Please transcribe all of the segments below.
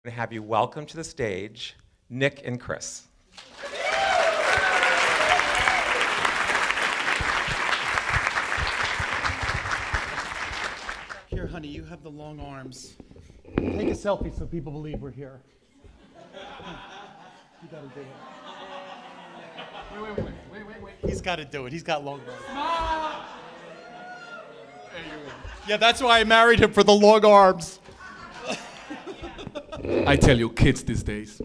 I'm going to have you welcome to the stage Nick and Cris. Here, honey, you have the long arms. Take a selfie so people believe we're here. You gotta do it. Wait. He's gotta do it. He's got long arms. Yeah, that's why I married him, for the long arms. I tell you, kids these days.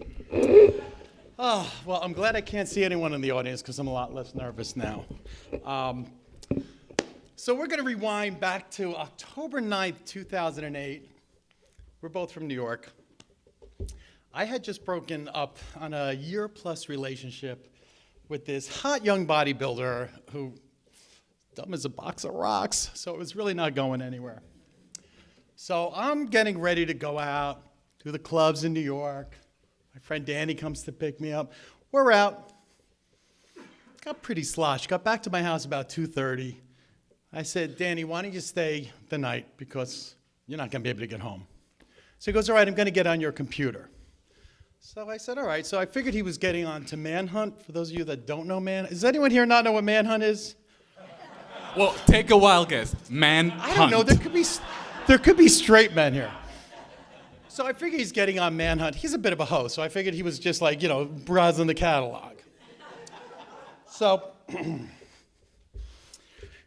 Oh, well, I'm glad I can't see anyone in the audience because I'm a lot less nervous now. So we're going to rewind back to October 9th, 2008. We're both from New York. I had just broken up on a year-plus relationship with this hot young bodybuilder who, dumb as a box of rocks, so it was really not going anywhere. So I'm getting ready to go out to the clubs in New York. My friend Danny comes to pick me up. We're out. Got pretty sloshed. Got back to my house about 2:30. I said, Danny, why don't you stay the night because you're not going to be able to get home. So he goes, all right, I'm going to get on your computer. So I said, all right. So I figured he was getting on to Manhunt. For those of you that don't know Manhunt, does anyone here not know what Manhunt is? Well, take a wild guess. Manhunt. I don't know. There could be straight men here. So I figured he's getting on Manhunt. He's a bit of a host, so I figured he was just like, browsing the catalog. So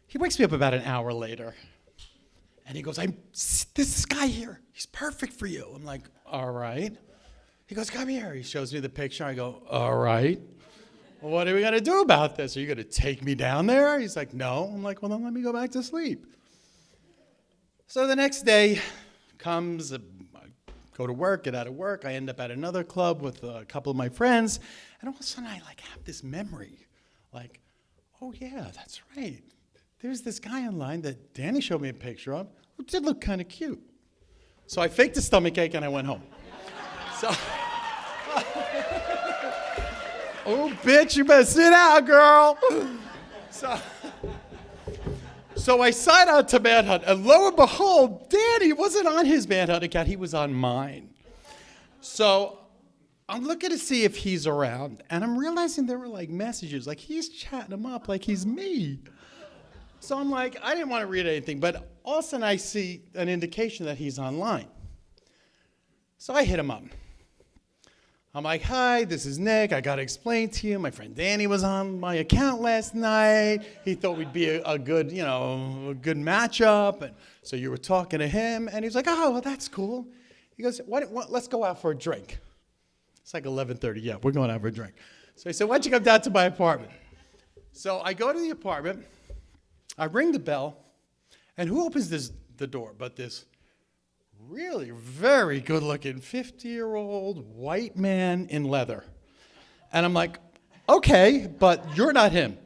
he wakes me up about an hour later, and he goes, this guy here, he's perfect for you. I'm like, all right. He goes, come here. He shows me the picture. I go, all right. Well, what are we going to do about this? Are you going to take me down there? He's like, no. I'm like, well, then let me go back to sleep. So the next day comes, I go to work, get out of work. I end up at another club with a couple of my friends. And all of a sudden, I have this memory. Like, oh, yeah, that's right. There's this guy online that Danny showed me a picture of who did look kind of cute. So I faked a stomach ache and I went home. So, oh, bitch, you better sit down, girl. So I signed out to Manhunt, and lo and behold, Danny wasn't on his Manhunt account, he was on mine. So I'm looking to see if he's around, and I'm realizing there were messages, he's chatting him up like he's me. So I'm like, I didn't want to read anything, but all of a sudden I see an indication that he's online. So I hit him up. I'm like, hi, this is Nick. I got to explain to you. My friend Danny was on my account last night. He thought we'd be a good, a good matchup. And so you were talking to him. And he's like, oh, well, that's cool. He goes, let's go out for a drink. It's like 11:30. Yeah, we're going out for a drink. So he said, why don't you come down to my apartment? So I go to the apartment. I ring the bell. And who opens the door but this really very good-looking 50-year-old white man in leather. And I'm like, okay, but you're not him.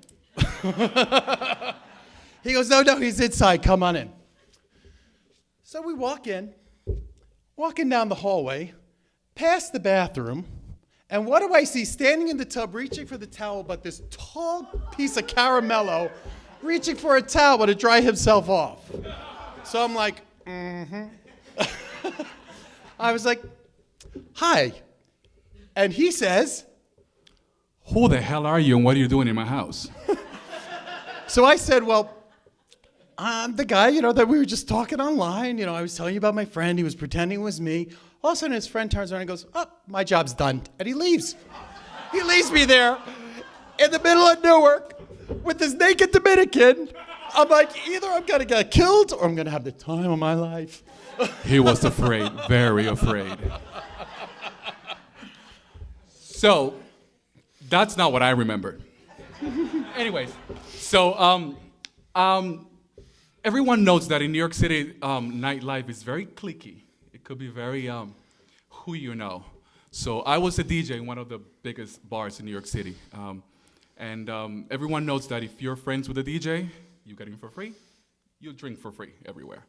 He goes, no, he's inside. Come on in. So we walking down the hallway, past the bathroom, and what do I see standing in the tub reaching for the towel but this tall piece of caramello reaching for a towel to dry himself off. So I'm like, I was like, hi. And he says, who the hell are you and what are you doing in my house? So I said, well, I'm the guy, that we were just talking online. I was telling you about my friend. He was pretending it was me. All of a sudden, his friend turns around and goes, oh, my job's done. And he leaves. He leaves me there in the middle of Newark with this naked Dominican. I'm like, either I'm going to get killed or I'm going to have the time of my life. He was afraid, very afraid. So, that's not what I remembered. Anyways, so everyone knows that in New York City, nightlife is very cliquey. It could be very who you know. So I was a DJ in one of the biggest bars in New York City. And everyone knows that if you're friends with a DJ, you get in for free, you drink for free everywhere.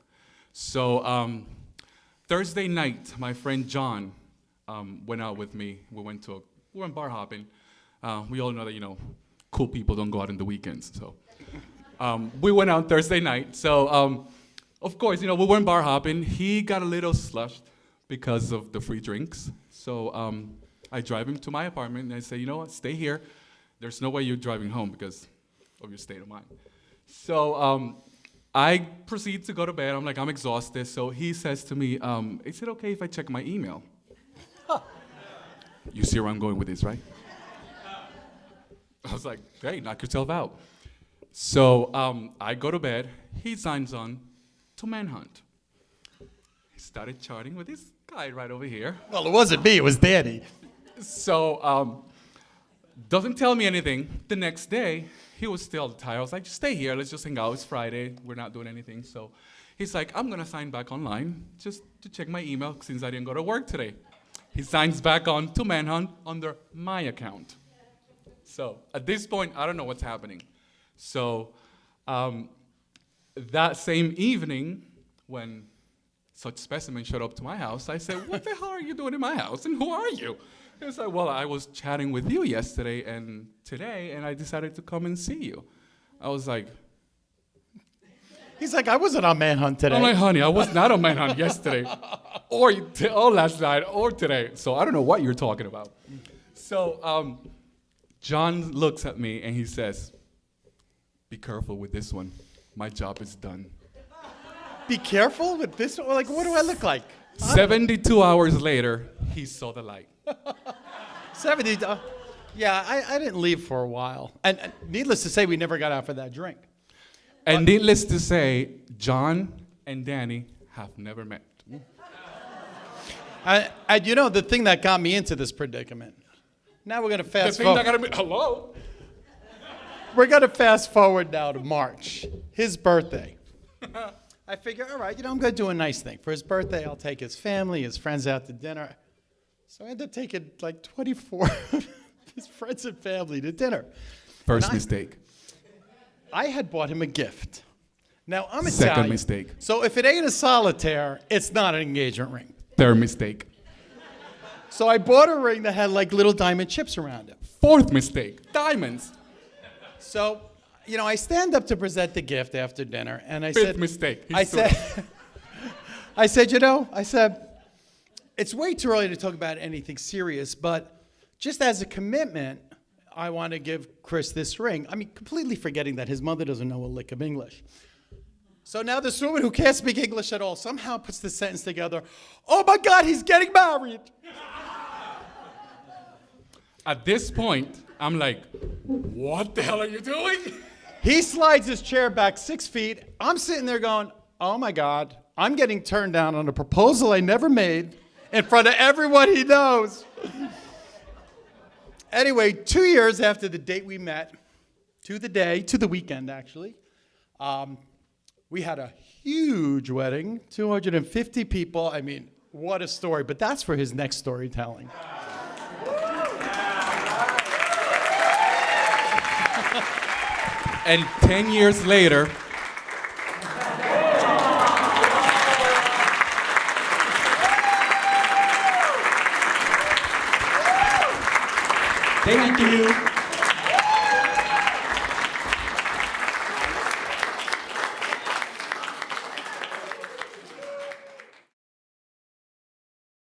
So Thursday night, my friend John went out with me. We went bar hopping. We all know that, cool people don't go out on the weekends. So we went out Thursday night. So of course, we went bar hopping. He got a little slushed, because of the free drinks. So I drive him to my apartment, and I say, you know what, stay here. There's no way you're driving home because of your state of mind. So I proceed to go to bed. I'm like, I'm exhausted. So he says to me, is it okay if I check my email? You see where I'm going with this, right? I was like, hey, knock yourself out. So I go to bed. He signs on to Manhunt. He started chatting with this guy right over here. Well, it wasn't me, it was Danny. So doesn't tell me anything. The next day, he was still tired. I was like, just stay here. Let's just hang out. It's Friday. We're not doing anything. So he's like, I'm going to sign back online just to check my email since I didn't go to work today. He signs back on to Manhunt under my account. So at this point, I don't know what's happening. So that same evening, when such specimen showed up to my house, I said, what the hell are you doing in my house, and who are you? He was like, well, I was chatting with you yesterday and today, and I decided to come and see you. I was like... He's like, I wasn't on Manhunt today. I'm like, honey, I was not on Manhunt yesterday, or last night, or today. So I don't know what you're talking about. So John looks at me, and he says, be careful with this one. My job is done. Be careful with this one? Like, what do I look like? 72 hours later, he saw the light. 70. Yeah, I didn't leave for a while. And needless to say, we never got out for that drink. And needless to say, John and Danny have never met. And you know, the thing that got me into this predicament, now we're going to fast forward. Hello? We're going to fast forward now to March, his birthday. I figure, all right, I'm going to do a nice thing. For his birthday, I'll take his family, his friends out to dinner. So I end up taking like 24 of his friends and family to dinner. First mistake. I had bought him a gift. Now, I'm Italian. Second mistake. So if it ain't a solitaire, it's not an engagement ring. Third mistake. So I bought a ring that had like little diamond chips around it. Fourth mistake. Diamonds. So, I stand up to present the gift after dinner, and I Fifth said... mistake. I said, it's way too early to talk about anything serious, but just as a commitment, I want to give Chris this ring. I mean, completely forgetting that his mother doesn't know a lick of English. So now this woman who can't speak English at all somehow puts the sentence together, oh my God, he's getting married. At this point, I'm like, what the hell are you doing? He slides his chair back 6 feet. I'm sitting there going, oh my God, I'm getting turned down on a proposal I never made in front of everyone he knows. Anyway, 2 years after the date we met, to the weekend actually, we had a huge wedding, 250 people. I mean, what a story, but that's for his next storytelling. And 10 years later, Thank you.